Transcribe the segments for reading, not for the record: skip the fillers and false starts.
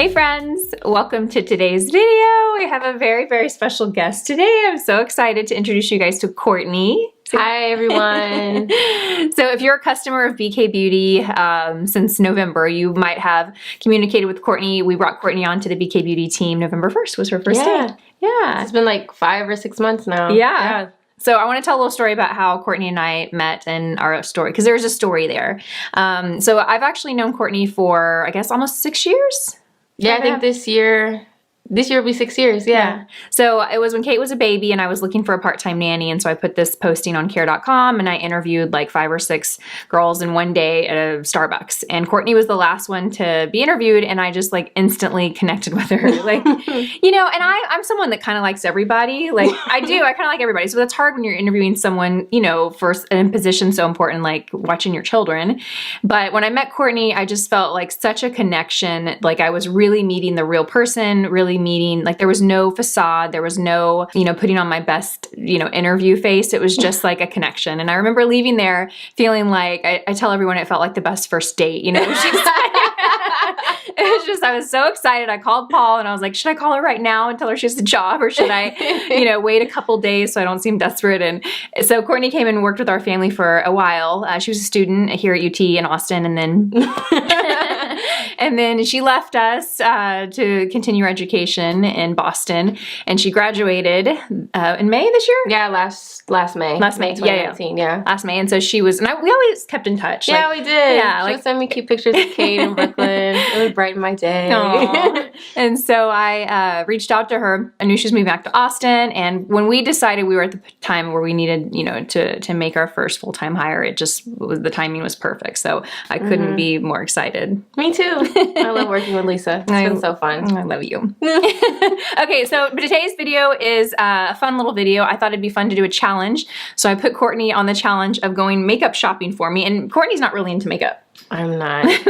Hey friends, welcome to today's video. We have a very, very special guest today. I'm so excited to introduce you guys to Courtney. Hi everyone. So if you're a customer of BK Beauty since November, you might have communicated with Courtney. We brought Courtney onto the BK Beauty team. November 1st was her first day. Yeah. It's been like 5 or 6 months now. Yeah. So I want to tell a little story about how Courtney and I met and our story, because there's a story there. So I've actually known Courtney for, I guess, almost 6 years. Yeah, I think this year will be 6 years, yeah. So it was when Kate was a baby and I was looking for a part-time nanny, and so I put this posting on care.com and I interviewed like 5 or 6 girls in one day at a Starbucks, and Courtney was the last one to be interviewed, and I just like instantly connected with her. Like, you know, and I'm someone that kind of likes everybody. Like I kind of like everybody. So that's hard when you're interviewing someone, you know, for a position so important like watching your children. But when I met Courtney, I just felt like such a connection. Like I was really meeting the real person, really meeting, like there was no facade, there was no, you know, putting on my best, you know, interview face. It was just like a connection. And I remember leaving there feeling like, I tell everyone it felt like the best first date, you know. It was just, I was so excited. I called Paul and I was like, should I call her right now and tell her she has a job, or should I, you know, wait a couple days so I don't seem desperate? And so Courtney came and worked with our family for a while. She was a student here at UT in Austin, and then and then she left us to continue her education in Boston, and she graduated in May this year? Yeah, last May. Last May, 2019, yeah. Last May, and so she was, and we always kept in touch. Yeah, like, we did. Yeah, she like, would send me cute pictures of Kate in Brooklyn. It would brighten my day. And so I reached out to her. I knew she was moving back to Austin, and when we decided, we were at the time where we needed, you know, to make our first full-time hire. It just was, the timing was perfect, so I couldn't be more excited. Me too. I love working with Lisa. It's been so fun. I love you. Okay, so today's video is a fun little video. I thought it'd be fun to do a challenge, so I put Courtney on the challenge of going makeup shopping for me, and Courtney's not really into makeup. I'm not. But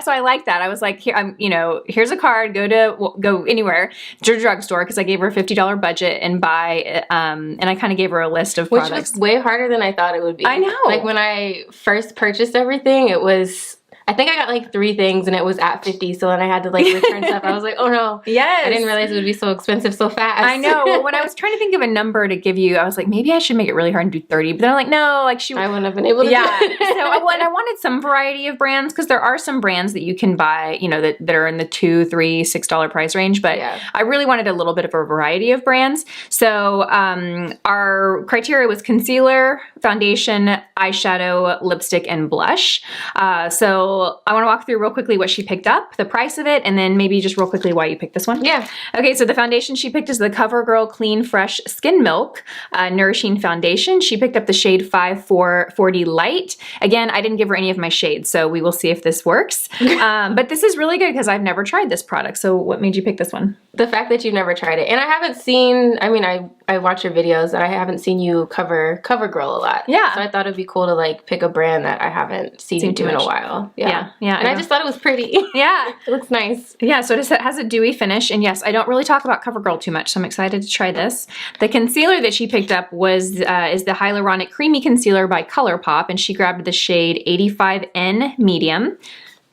so I like that. I was like, here, you know, here's a card. Go anywhere to a drugstore, because I gave her a $50 budget and buy. And I kind of gave her a list of products. Which was way harder than I thought it would be. I know. Like when I first purchased everything, it was, I think I got like 3 things and it was at 50. So then I had to like return stuff. I was like, oh no. Yes. I didn't realize it would be so expensive so fast. I know. Well, when I was trying to think of a number to give you, I was like, maybe I should make it really hard and do 30. But then I'm like, no, like I wouldn't have been able to do it. So I wanted some variety of brands, because there are some brands that you can buy, you know, that are in the $2, $3, $6 price range. But I really wanted a little bit of a variety of brands. So our criteria was concealer, foundation, eyeshadow, lipstick, and blush. So I want to walk through real quickly what she picked up, the price of it, and then maybe just real quickly why you picked this one. Yeah. Okay, so the foundation she picked is the CoverGirl Clean Fresh Skin Milk Nourishing Foundation. She picked up the shade 5440 Light. Again, I didn't give her any of my shades, so we will see if this works. But this is really good because I've never tried this product. So what made you pick this one? The fact that you've never tried it. And I haven't seen, I mean, I watch your videos and I haven't seen you cover CoverGirl a lot. Yeah. So I thought it'd be cool to like pick a brand that I haven't seen you do in a while. Yeah. And I just thought it was pretty. Yeah. It looks nice. Yeah, so it has a dewy finish. And yes, I don't really talk about CoverGirl too much, so I'm excited to try this. The concealer that she picked up was is the Hyaluronic Creamy Concealer by ColourPop, and she grabbed the shade 85N Medium.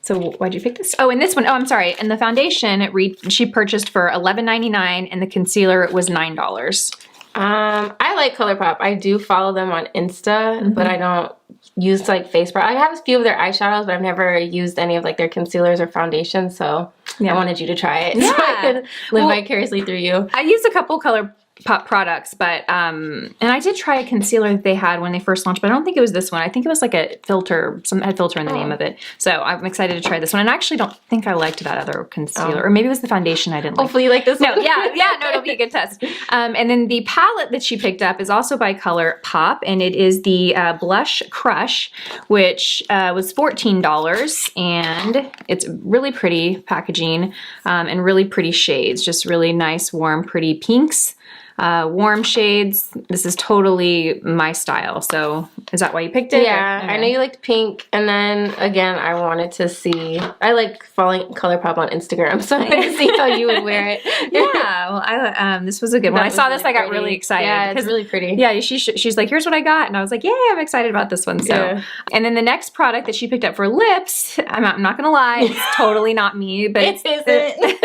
So why'd you pick this? Oh, and this one, oh, I'm sorry. And the foundation, she purchased for $11.99, and the concealer was $9. I like ColourPop. I do follow them on Insta, but I don't use like face product. I have a few of their eyeshadows, but I've never used any of like their concealers or foundations. So I wanted you to try it, so I could live vicariously through you. I used a couple ColourPop products, but and I did try a concealer that they had when they first launched, but I don't think it was this one. I think it was like a filter, had filter in the name of it. So I'm excited to try this one. And I actually don't think I liked that other concealer, or maybe it was the foundation I didn't like. Hopefully you like this one. No, no, it'll be a good test. And then the palette that she picked up is also by ColourPop, and it is the Blush Crush, which was $14, and it's really pretty packaging and really pretty shades, just really nice, warm, pretty pinks. Warm shades. This is totally my style, so Is that why you picked it? Yeah, okay. I know you liked pink, and then again, I wanted to see. I like following ColourPop on Instagram, so I wanted to see how you would wear it. Yeah, well, this was a good one. I saw this, I got really excited. Yeah, it's really pretty. Yeah, she's like, here's what I got, and I was like, yeah, I'm excited about this one. So, yeah. And then the next product that she picked up for lips, I'm not gonna lie, it's totally not me, but it isn't.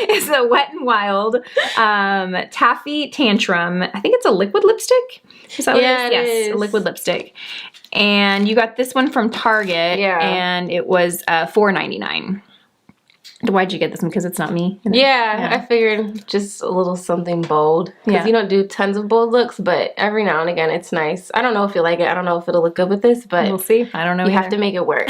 It's a Wet n Wild Taffy Tantrum. I think it's a liquid lipstick. Is that what it is? Yes, a liquid lipstick. And you got this one from Target, and it was $4.99. Why'd you get this one? Because it's not me? Yeah, I figured just a little something bold. Because you don't do tons of bold looks, but every now and again it's nice. I don't know if you like it. I don't know if it'll look good with this, but we'll see. I don't know. You have to make it work.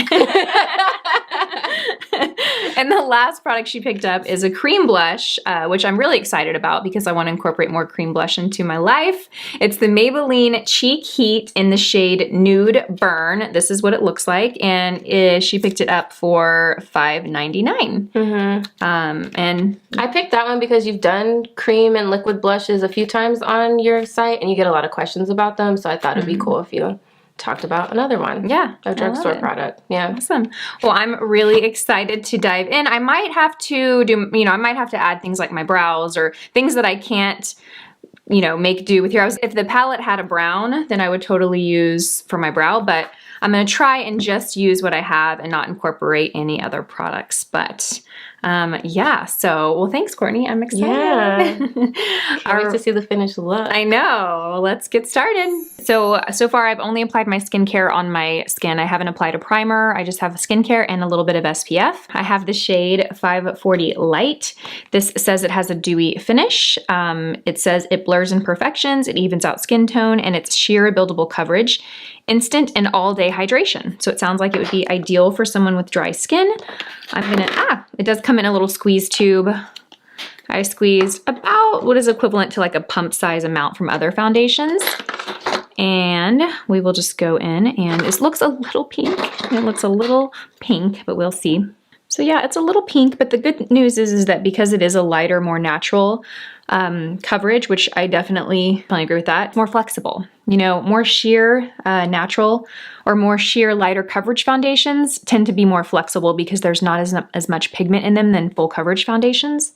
And the last product she picked up is a cream blush, which I'm really excited about because I want to incorporate more cream blush into my life. It's the Maybelline Cheek Heat in the shade Nude Burn. This is what it looks like, and she picked it up for $5.99. And I picked that one because you've done cream and liquid blushes a few times on your site, and you get a lot of questions about them, so I thought it'd be cool if you talked about another one. Yeah. A drugstore product. Yeah. Awesome. Well, I'm really excited to dive in. I might have to do, I might have to add things like my brows or things that I can't, make do with here. If the palette had a brown, then I would totally use for my brow, but I'm going to try and just use what I have and not incorporate any other products. But yeah, so, well, thanks, Courtney. I'm excited. Yeah. Can't wait to see the finished look. I know. Let's get started. So far I've only applied my skincare on my skin. I haven't applied a primer. I just have skincare and a little bit of SPF. I have the shade 540 Light. This says it has a dewy finish. It says it blurs imperfections, it evens out skin tone, and it's sheer buildable coverage. Instant and all-day hydration. So it sounds like it would be ideal for someone with dry skin. It does come in a little squeeze tube. I squeezed about what is equivalent to like a pump size amount from other foundations. And we will just go in, and it looks a little pink. It looks a little pink, but we'll see. So yeah, it's a little pink, but the good news is that because it is a lighter, more natural coverage, which I definitely agree with that, more flexible. More sheer natural or more sheer lighter coverage foundations tend to be more flexible because there's not as much pigment in them than full coverage foundations.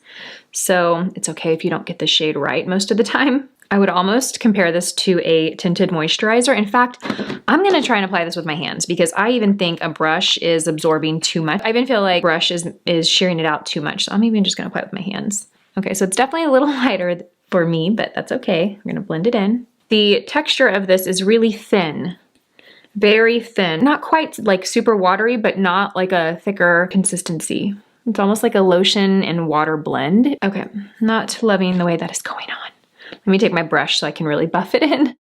So it's okay if you don't get the shade right most of the time. I would almost compare this to a tinted moisturizer. In fact, I'm gonna try and apply this with my hands because I even think a brush is absorbing too much. I even feel like brush is shearing it out too much. So I'm even just gonna apply it with my hands. Okay, so it's definitely a little lighter for me, but that's okay. I'm gonna blend it in. The texture of this is really thin, very thin. Not quite like super watery, but not like a thicker consistency. It's almost like a lotion and water blend. Okay, not loving the way that is going on. Let me take my brush so I can really buff it in.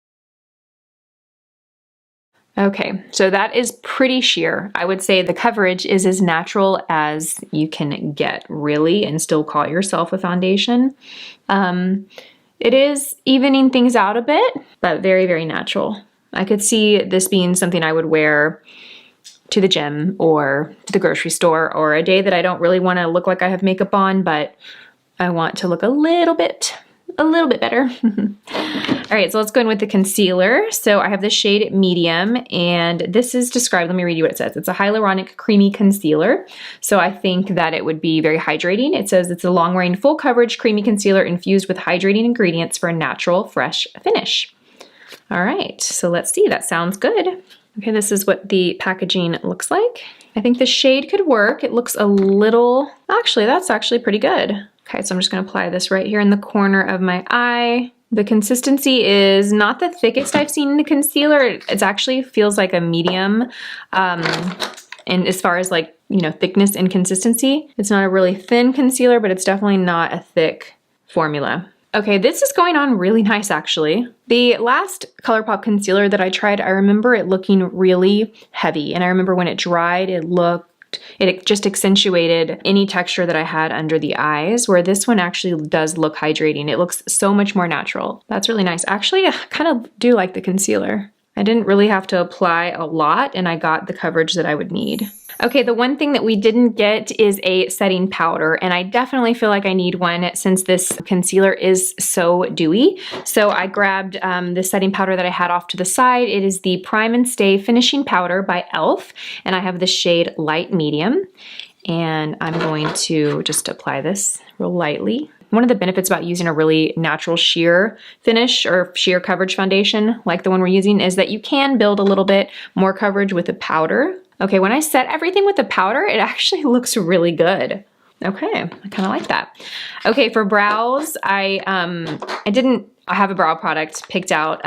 Okay, so that is pretty sheer. I would say the coverage is as natural as you can get, really, and still call yourself a foundation. It is evening things out a bit, but very, very natural. I could see this being something I would wear to the gym or to the grocery store, or a day that I don't really want to look like I have makeup on, but I want to look a little bit better. All right, so let's go in with the concealer. So I have the shade Medium, and this is described, let me read you what it says. It's a hyaluronic creamy concealer. So I think that it would be very hydrating. It says it's a long-wearing full coverage creamy concealer infused with hydrating ingredients for a natural, fresh finish. All right, so let's see, that sounds good. Okay, this is what the packaging looks like. I think the shade could work. It looks a little, actually, that's actually pretty good. Okay, so I'm just gonna apply this right here in the corner of my eye. The consistency is not the thickest I've seen in the concealer. It actually feels like a medium, and as far as like, thickness and consistency. It's not a really thin concealer, but it's definitely not a thick formula. Okay, this is going on really nice, actually. The last ColourPop concealer that I tried, I remember it looking really heavy, and I remember when it dried, it just accentuated any texture that I had under the eyes, where this one actually does look hydrating. It looks so much more natural. That's really nice. Actually, I kind of do like the concealer. I didn't really have to apply a lot, and I got the coverage that I would need. Okay, the one thing that we didn't get is a setting powder, and I definitely feel like I need one since this concealer is so dewy. So I grabbed the setting powder that I had off to the side. It is the Prime and Stay Finishing Powder by e.l.f. and I have the shade Light Medium. And I'm going to just apply this real lightly. One of the benefits about using a really natural sheer finish or sheer coverage foundation like the one we're using is that you can build a little bit more coverage with a powder. Okay, when I set everything with the powder, it actually looks really good. Okay, I kind of like that. Okay, for brows, I have a brow product picked out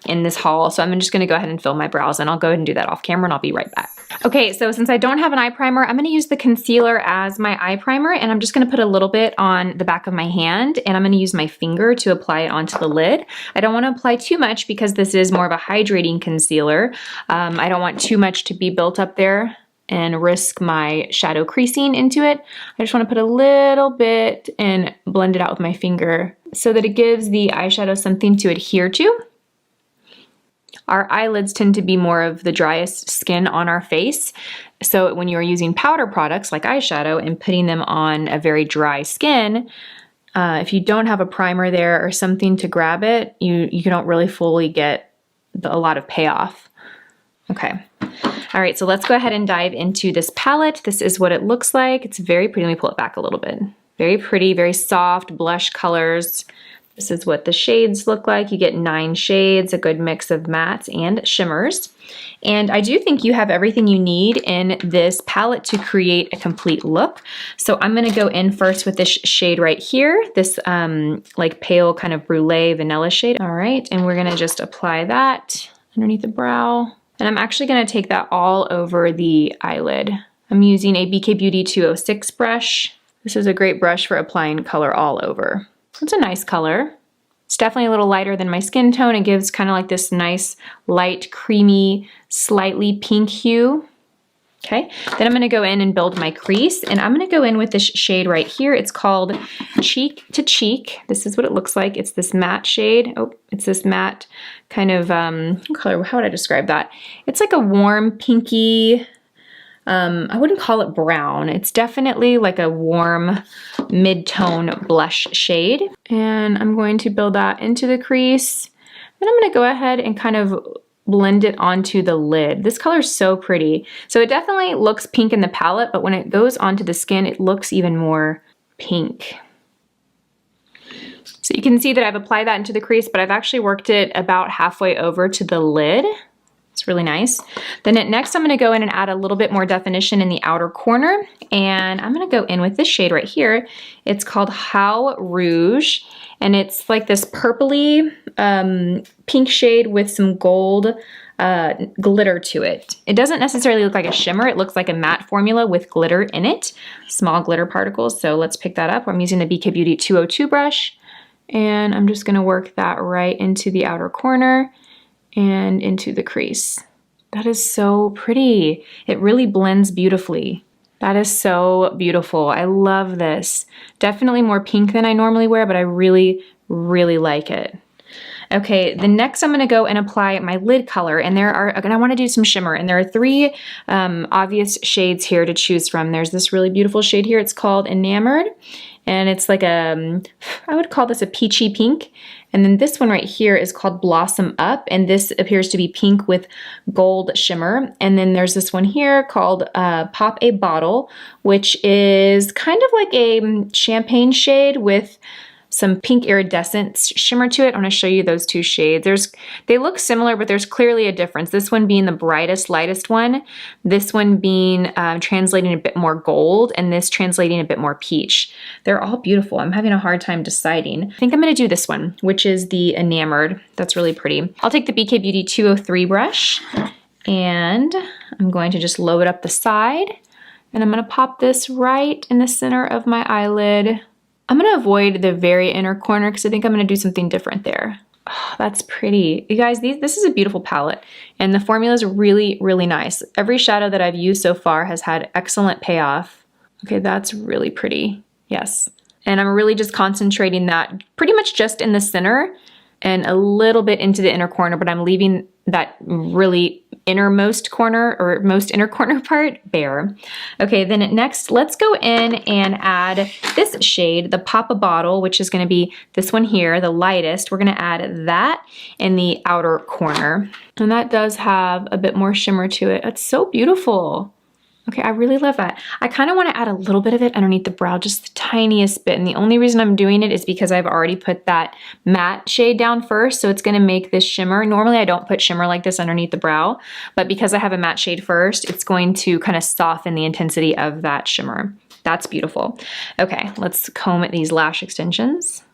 in this haul, so I'm just gonna go ahead and fill my brows, and I'll go ahead and do that off camera and I'll be right back. Okay, so since I don't have an eye primer, I'm gonna use the concealer as my eye primer, and I'm just gonna put a little bit on the back of my hand, and I'm gonna use my finger to apply it onto the lid. I don't wanna apply too much because this is more of a hydrating concealer. I don't want too much to be built up there and risk my shadow creasing into it. I just want to put a little bit and blend it out with my finger so that it gives the eyeshadow something to adhere to. Our eyelids tend to be more of the driest skin on our face. So when you're using powder products like eyeshadow and putting them on a very dry skin, if you don't have a primer there or something to grab it, you don't really fully get a lot of payoff. Okay. All right, so let's go ahead and dive into this palette. This is what it looks like. It's very pretty. Let me pull it back a little bit. Very pretty, very soft blush colors. This is what the shades look like. You get 9 shades, a good mix of mattes and shimmers. And I do think you have everything you need in this palette to create a complete look. So I'm gonna go in first with this shade right here, this like pale kind of brulee vanilla shade. All right, and we're gonna just apply that underneath the brow. And I'm actually gonna take that all over the eyelid. I'm using a BK Beauty 206 brush. This is a great brush for applying color all over. It's a nice color. It's definitely a little lighter than my skin tone. It gives kind of like this nice, light, creamy, slightly pink hue. Okay, then I'm gonna go in and build my crease, and I'm gonna go in with this shade right here. It's called Cheek to Cheek. This is what it looks like. It's this matte shade. Oh, it's this matte kind of color. How would I describe that? It's like a warm pinky, I wouldn't call it brown. It's definitely like a warm mid-tone blush shade. And I'm going to build that into the crease. Then I'm gonna go ahead and kind of blend it onto the lid. This color is so pretty. So it definitely looks pink in the palette, but when it goes onto the skin, it looks even more pink. So you can see that I've applied that into the crease, but I've actually worked it about halfway over to the lid. It's really nice. Then next I'm gonna go in and add a little bit more definition in the outer corner, and I'm gonna go in with this shade right here. It's called How Rouge, and it's like this purpley pink shade with some gold glitter to it. It doesn't necessarily look like a shimmer. It looks like a matte formula with glitter in it, small glitter particles. So let's pick that up. I'm using the BK Beauty 202 brush, and I'm just gonna work that right into the outer corner and into the crease. That is so pretty. It really blends beautifully. That is so beautiful. I love this. Definitely more pink than I normally wear, but I really, really like it. Okay, the next I'm gonna go and apply my lid color, and I wanna do some shimmer, and there are 3 obvious shades here to choose from. There's this really beautiful shade here. It's called Enamored, and it's like I would call this a peachy pink. And then this one right here is called Blossom Up, and this appears to be pink with gold shimmer. And then there's this one here called Pop a Bottle, which is kind of like a champagne shade with some pink iridescent shimmer to it. I want to show you those 2 shades. They look similar, but there's clearly a difference. This one being the brightest, lightest one, this one being translating a bit more gold, and this translating a bit more peach. They're all beautiful. I'm having a hard time deciding. I think I'm going to do this one, which is the Enamored. That's really pretty. I'll take the BK Beauty 203 brush, and I'm going to just load up the side, and I'm going to pop this right in the center of my eyelid. I'm gonna avoid the very inner corner because I think I'm gonna do something different there. Oh, that's pretty. You guys, this is a beautiful palette, and the formula is really, really nice. Every shadow that I've used so far has had excellent payoff. Okay, that's really pretty. Yes. And I'm really just concentrating that pretty much just in the center and a little bit into the inner corner, but I'm leaving that really innermost corner or most inner corner part bare. Okay, then next, let's go in and add this shade, the Papa Bottle, which is gonna be this one here, the lightest. We're gonna add that in the outer corner. And that does have a bit more shimmer to it. It's so beautiful. Okay, I really love that. I kind of want to add a little bit of it underneath the brow, just the tiniest bit. And the only reason I'm doing it is because I've already put that matte shade down first, so it's going to make this shimmer. Normally I don't put shimmer like this underneath the brow, but because I have a matte shade first, it's going to kind of soften the intensity of that shimmer. That's beautiful. Okay, let's comb at these lash extensions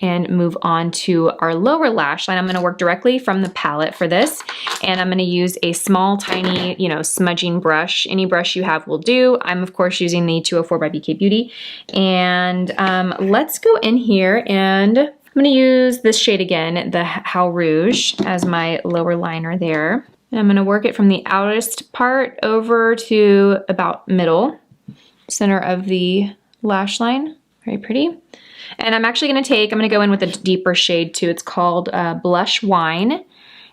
and move on to our lower lash line. I'm gonna work directly from the palette for this, and I'm gonna use a small, tiny, smudging brush. Any brush you have will do. I'm of course using the 204 by BK Beauty. And let's go in here, and I'm gonna use this shade again, the How Rouge, as my lower liner there. And I'm gonna work it from the outest part over to about middle, center of the lash line. Very pretty. And I'm actually going to go in with a deeper shade too. It's called Blush Wine.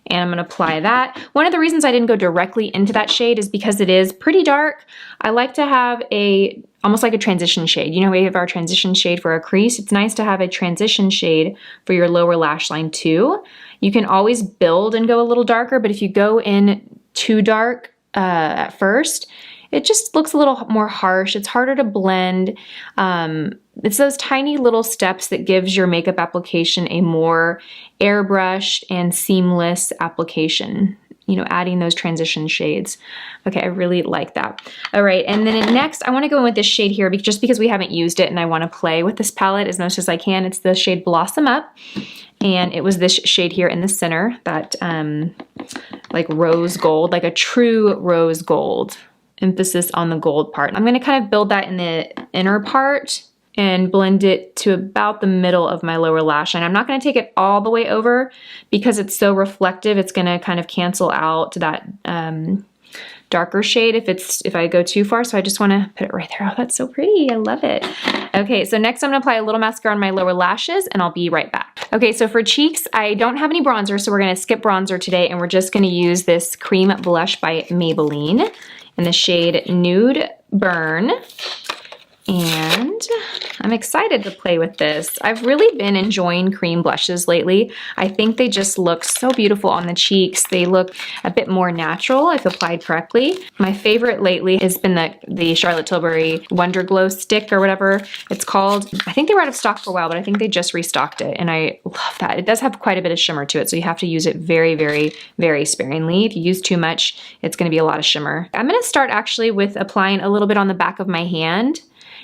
And I'm going to apply that. One of the reasons I didn't go directly into that shade is because it is pretty dark. I like to have almost like a transition shade. You know, we have our transition shade for a crease. It's nice to have a transition shade for your lower lash line too. You can always build and go a little darker, but if you go in too dark at first, it just looks a little more harsh. It's harder to blend. It's those tiny little steps that gives your makeup application a more airbrushed and seamless application, adding those transition shades. Okay, I really like that. All right, and then next I wanna go in with this shade here just because we haven't used it and I wanna play with this palette as much as I can. It's the shade Blossom Up. And it was this shade here in the center, that like rose gold, like a true rose gold. Emphasis on the gold part. I'm gonna kind of build that in the inner part and blend it to about the middle of my lower lash line. I'm not gonna take it all the way over because it's so reflective. It's gonna kind of cancel out that darker shade if I go too far. So I just wanna put it right there. Oh, that's so pretty, I love it. Okay, so next I'm gonna apply a little mascara on my lower lashes and I'll be right back. Okay, so for cheeks, I don't have any bronzer, so we're gonna skip bronzer today and we're just gonna use this cream blush by Maybelline in the shade Nude Burn. And I'm excited to play with this. I've really been enjoying cream blushes lately. I think they just look so beautiful on the cheeks. They look a bit more natural if applied correctly. My favorite lately has been the Charlotte Tilbury Wonder Glow stick or whatever it's called. I think they were out of stock for a while, but I think they just restocked it and I love that. It does have quite a bit of shimmer to it, so you have to use it very, very, very sparingly. If you use too much, it's gonna be a lot of shimmer. I'm gonna start actually with applying a little bit on the back of my hand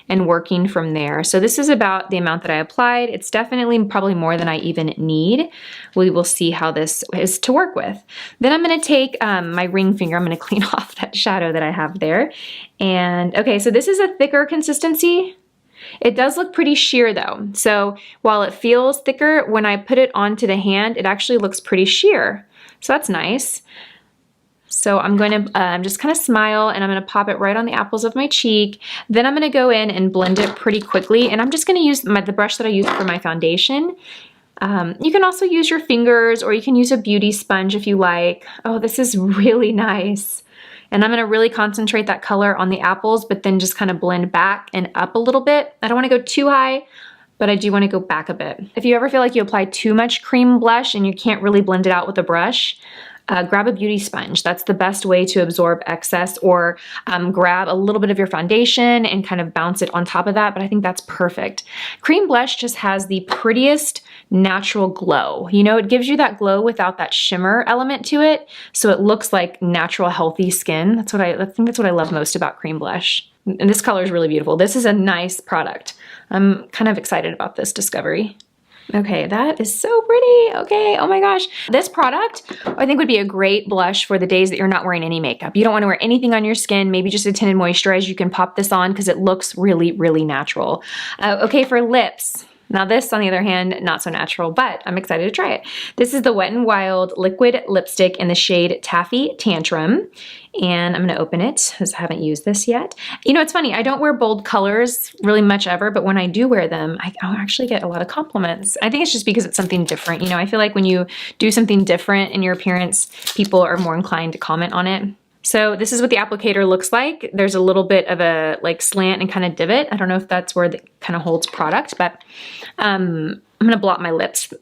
and working from there. So this is about the amount that I applied. It's definitely probably more than I even need. We will see how this is to work with. Then I'm gonna take my ring finger, I'm gonna clean off that shadow that I have there. And okay, so this is a thicker consistency. It does look pretty sheer though. So while it feels thicker, when I put it onto the hand, it actually looks pretty sheer. So that's nice. So I'm going to just kind of smile and I'm going to pop it right on the apples of my cheek. Then I'm going to go in and blend it pretty quickly. And I'm just going to use the brush that I use for my foundation. You can also use your fingers or you can use a beauty sponge if you like. Oh, this is really nice. And I'm going to really concentrate that color on the apples, but then just kind of blend back and up a little bit. I don't want to go too high, but I do want to go back a bit. If you ever feel like you apply too much cream blush and you can't really blend it out with a brush, grab a beauty sponge. That's the best way to absorb excess, or grab a little bit of your foundation and kind of bounce it on top of that, but I think that's perfect. Cream blush just has the prettiest natural glow. You know, it gives you that glow without that shimmer element to it, so it looks like natural, healthy skin. I think that's what I love most about cream blush. And this color is really beautiful. This is a nice product. I'm kind of excited about this discovery. Okay, that is so pretty. Okay, oh my gosh. This product, I think would be a great blush for the days that you're not wearing any makeup. You don't want to wear anything on your skin, maybe just a tinted moisturizer. You can pop this on because it looks really, really natural. Okay, for lips. Now this, on the other hand, not so natural, but I'm excited to try it. This is the Wet n Wild liquid lipstick in the shade Taffy Tantrum. And I'm gonna open it, because I haven't used this yet. You know, it's funny, I don't wear bold colors really much ever, but when I do wear them, I'll actually get a lot of compliments. I think it's just because it's something different. You know, I feel like when you do something different in your appearance, people are more inclined to comment on it. So this is what the applicator looks like. There's a little bit of a like slant and kind of divot. I don't know if that's where it kind of holds product, but I'm gonna blot my lips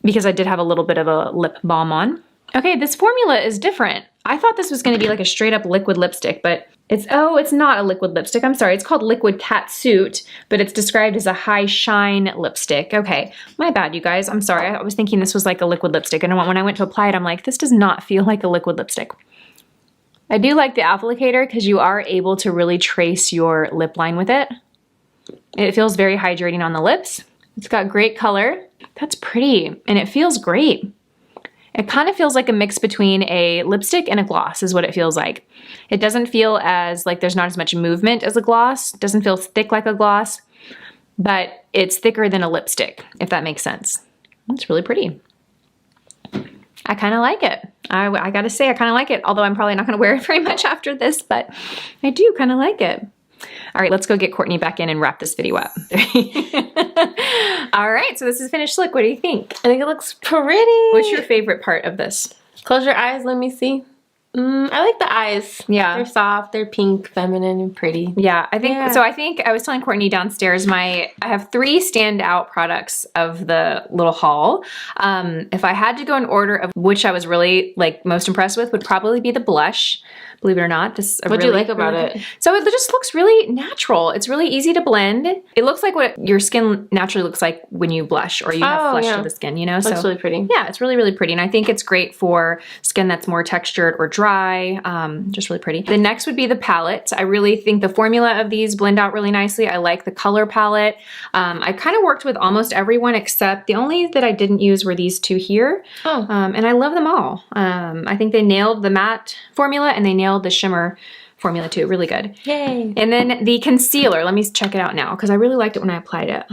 because I did have a little bit of a lip balm on. Okay, this formula is different. I thought this was gonna be like a straight up liquid lipstick, but it's not a liquid lipstick. I'm sorry, it's called Liquid Catsuit, but it's described as a high shine lipstick. Okay, my bad, you guys. I'm sorry, I was thinking this was like a liquid lipstick, and when I went to apply it, I'm like, this does not feel like a liquid lipstick. I do like the applicator because you are able to really trace your lip line with it. It feels very hydrating on the lips. It's got great color. That's pretty, and it feels great. It kind of feels like a mix between a lipstick and a gloss is what it feels like. It doesn't feel as like there's not as much movement as a gloss. It doesn't feel thick like a gloss, but it's thicker than a lipstick, if that makes sense. It's really pretty. I kind of like it. I gotta say, I kind of like it, although I'm probably not gonna wear it very much after this, but I do kind of like it. All right, let's go get Courtney back in and wrap this video up. All right, so this is finished look. What do you think? I think it looks pretty. What's your favorite part of this? Close your eyes, let me see. I like the eyes. Yeah. They're soft, they're pink, feminine, and pretty. Yeah, I think, so I think I was telling Courtney downstairs, I have 3 standout products of the little haul. If I had to go in order of which I was really like most impressed with, would probably be the blush. Believe it or not, this. What do you like about it? So it just looks really natural. It's really easy to blend. It looks like what your skin naturally looks like when you blush or you have flush to the skin, you know? Looks really pretty. Yeah, it's really, really pretty. And I think it's great for skin that's more textured or dry, just really pretty. The next would be the palette. I really think the formula of these blend out really nicely. I like the color palette. I kind of worked with almost everyone except the only that I didn't use were these 2 here. And I love them all. I think they nailed the matte formula and they nailed the shimmer formula too. Really good. Yay. And then the concealer, let me check it out now because I really liked it when I applied it.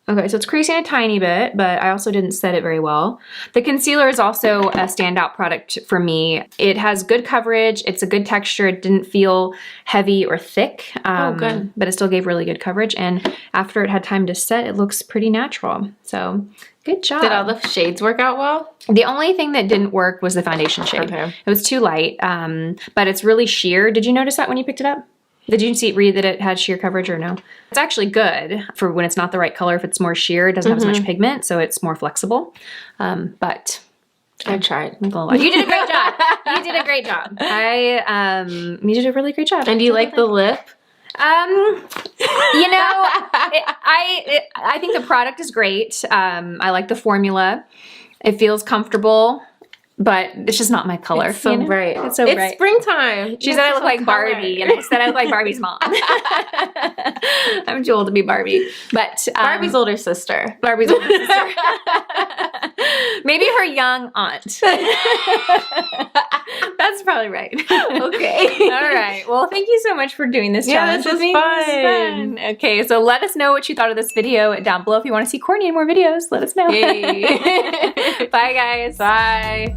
Okay, so it's creasing a tiny bit, but I also didn't set it very well. The concealer is also a standout product for me. It has good coverage, it's a good texture, it didn't feel heavy or thick, good. But it still gave really good coverage, and after it had time to set, it looks pretty natural. So good job. Did all the shades work out well? The only thing that didn't work was the foundation shade. Okay. It was too light, but it's really sheer. Did you notice that when you picked it up? Did you read that it had sheer coverage or no? It's actually good for when it's not the right color. If it's more sheer, it doesn't have as much pigment, so it's more flexible. But I tried. I'm gonna lie. You did a great job. You did a great job. You did a really great job. And do you like the lip? You know, I think the product is great. I like the formula. It feels comfortable, but it's just not my color. It's so bright. It's so bright. It's springtime. She said I look like Barbie, and I said I look like Barbie's mom. I'm too old to be Barbie, but Barbie's older sister. Barbie's older sister. Maybe her young aunt. That's probably right. Okay. All right. Well, thank you so much for doing this challenge. This was fun. Okay, so let us know what you thought of this video down below. If you want to see Courtney in more videos, let us know. Yay. Bye, guys. Bye.